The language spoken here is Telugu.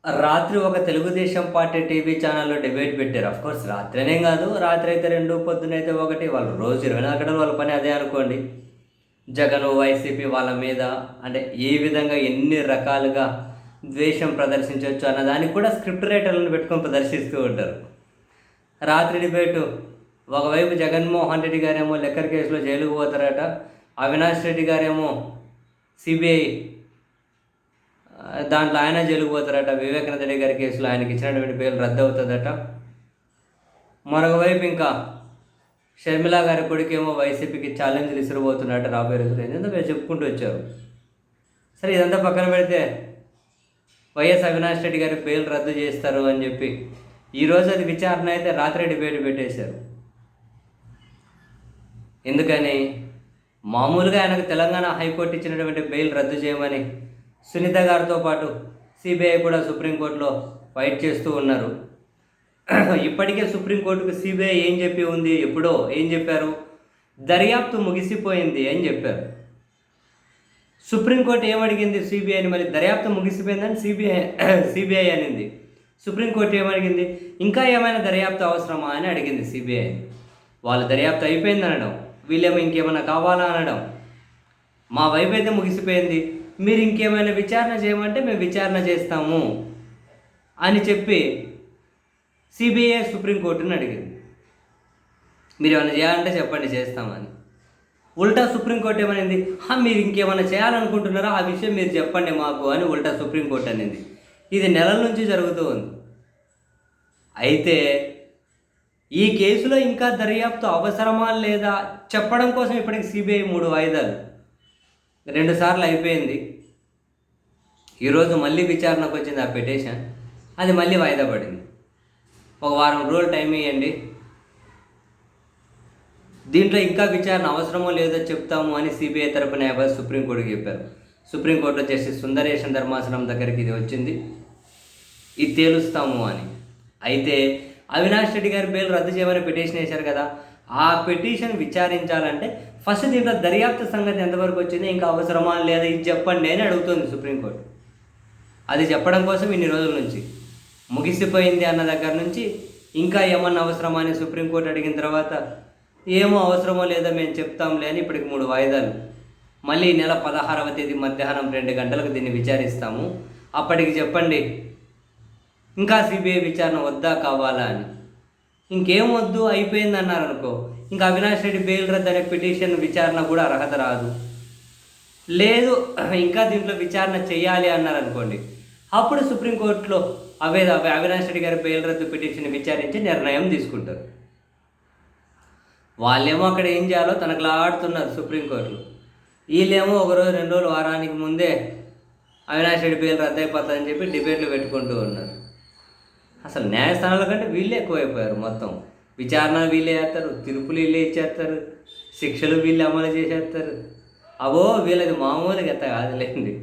రాత్రి ఒక తెలుగుదేశం పార్టీ టీవీ ఛానల్‌లో డిబేట్ పెట్టారు. ఆఫ్‌కోర్స్ రాత్రి అనేం గాదు. రాత్రయితే 2, పొద్దునైతే 1 వాళ్ళు రోజు 24 గంటలు వాళ్ళ పని అదే అనుకోండి. జగను, వైసీపీ వాళ్ళ మీద అంటే ఏ విధంగా ఎన్ని రకాలుగా ద్వేషం ప్రదర్శించొచ్చు అన్న దానికి కూడా స్క్రిప్ట్ రైటర్లను పెట్టుకొని ప్రదర్శిస్తూ ఉంటారు. రాత్రి డిబేటు ఒకవైపు జగన్మోహన్ రెడ్డి గారేమో లిక్కర్ కేసులో జైలుకు పోతారట. అవినాష్ రెడ్డి గారేమో సిబిఐ దాంట్లో ఆయన జైలుకు పోతారట. వివేకానంద రెడ్డి గారి కేసులో ఆయనకి ఇచ్చినటువంటి బెయిల్ రద్దు అవుతుందట. మరొక వైపు ఇంకా షర్మిల గారి కొడుకేమో వైసీపీకి ఛాలెంజ్లు ఇసురుబోతున్నట్టు రాబోయే రోజులు ఏంటంటే మీరు చెప్పుకుంటూ వచ్చారు. సరే ఇదంతా పక్కన పెడితే వైఎస్ అవినాష్ రెడ్డి గారి బెయిల్ రద్దు చేస్తారు అని చెప్పి ఈరోజు అది విచారణ అయితే రాత్రి డిబేట్ పెట్టేశారు. ఎందుకని మామూలుగా ఆయనకు తెలంగాణ హైకోర్టు ఇచ్చినటువంటి బెయిల్ రద్దు చేయమని సునీత గారితో పాటు సిబిఐ కూడా సుప్రీంకోర్టులో ఫైట్ చేస్తూ ఉన్నారు. ఇప్పటికే సుప్రీంకోర్టుకు సిబిఐ ఏం చెప్పి ఉంది, ఎప్పుడో ఏం చెప్పారు, దర్యాప్తు ముగిసిపోయింది అని చెప్పారు. సుప్రీంకోర్టు ఏమడిగింది సిబిఐని, మళ్ళీ దర్యాప్తు ముగిసిపోయిందని సిబిఐ అనింది. సుప్రీంకోర్టు ఏమడిగింది, ఇంకా ఏమైనా దర్యాప్తు అవసరమా అని అడిగింది సిబిఐ. వాళ్ళు దర్యాప్తు అయిపోయింది అనడం, వీళ్ళేమో ఇంకేమైనా కావాలా అనడం. మా వైపు అయితే ముగిసిపోయింది, మీరు ఇంకేమైనా విచారణ చేయమంటే మేము విచారణ చేస్తాము అని చెప్పి సిబిఐ సుప్రీంకోర్టుని అడిగింది. మీరు ఏమైనా చేయాలంటే చెప్పండి చేస్తామని. ఉల్టా సుప్రీంకోర్టు ఏమనింది, మీరు ఇంకేమైనా చేయాలనుకుంటున్నారా ఆ విషయం మీరు చెప్పండి మాకు అని ఉల్టా సుప్రీంకోర్టు అనింది. ఇది నెలల నుంచి జరుగుతూ ఉంది. అయితే ఈ కేసులో ఇంకా దర్యాప్తు అవసరమా లేదా చెప్పడం కోసం ఇప్పటికి సిబిఐ 3 వాయిదాలు 2 సార్లు అయిపోయింది. ఈరోజు మళ్ళీ విచారణకు వచ్చింది ఆ పిటిషన్. అది మళ్ళీ వాయిదా పడింది. 1 వారం రోజులు టైం ఇవ్వండి, దీంట్లో ఇంకా విచారణ అవసరమో లేదో చెప్తాము అని సిబిఐ తరపు న్యాయవాది సుప్రీంకోర్టుకి చెప్పారు. సుప్రీంకోర్టులో జస్టిస్ సుందరేశన్ ధర్మాసనం దగ్గరికి ఇది వచ్చింది, ఇది తేలుస్తాము అని. అయితే అవినాష్ రెడ్డి గారి బెయిల్ రద్దు చేయమని పిటిషన్ వేశారు కదా, ఆ పిటిషన్ విచారించాలంటే ఫస్ట్ దీంట్లో దర్యాప్తు సంగతి ఎంతవరకు వచ్చింది, ఇంకా అవసరమా లేదా ఇది చెప్పండి అని అడుగుతుంది సుప్రీంకోర్టు. అది చెప్పడం కోసం ఇన్ని రోజుల నుంచి ముగిసిపోయింది అన్న దగ్గర నుంచి ఇంకా ఏమన్నా అవసరమా అని సుప్రీంకోర్టు అడిగిన తర్వాత ఏమో అవసరమో లేదో మేము చెప్తాంలే అని ఇప్పటికి 3 వాయిదాలు. మళ్ళీ ఈ నెల 16వ తేదీ మధ్యాహ్నం 2 గంటలకు దీన్ని విచారిస్తాము, అప్పటికి చెప్పండి ఇంకా సిబిఐ విచారణ వద్దా కావాలా అని. ఇంకేం వద్దు అయిపోయింది అన్నారనుకో, ఇంకా అవినాష్ రెడ్డి బెయిల్ రద్దు అనే పిటిషన్ విచారణ కూడా అర్హత రాదు. లేదు ఇంకా దీంట్లో విచారణ చేయాలి అన్నారనుకోండి, అప్పుడు సుప్రీంకోర్టులో అవినాష్ రెడ్డి గారి బెయిల్ రద్దు పిటిషన్ విచారించి నిర్ణయం తీసుకుంటారు. వాళ్ళేమో అక్కడ ఏం చేయాలో తనకులాడుతున్నారు సుప్రీంకోర్టులో. వీళ్ళేమో 1 రోజు 2 రోజులు వారానికి ముందే అవినాష్ రెడ్డి బెయిల్ రద్దు అయిపోతుందని చెప్పి డిబేట్లు పెట్టుకుంటూ ఉన్నారు. అసలు న్యాయస్థానాల కంటే వీళ్ళే ఎక్కువైపోయారు. మొత్తం విచారణ వీళ్ళే చేస్తారు, తీర్పులు వీళ్ళే ఇచ్చేస్తారు, శిక్షలు వీళ్ళే అమలు చేసేస్తారు. అవో వీళ్ళది మామూలుగా ఎత్త కాదులేండి.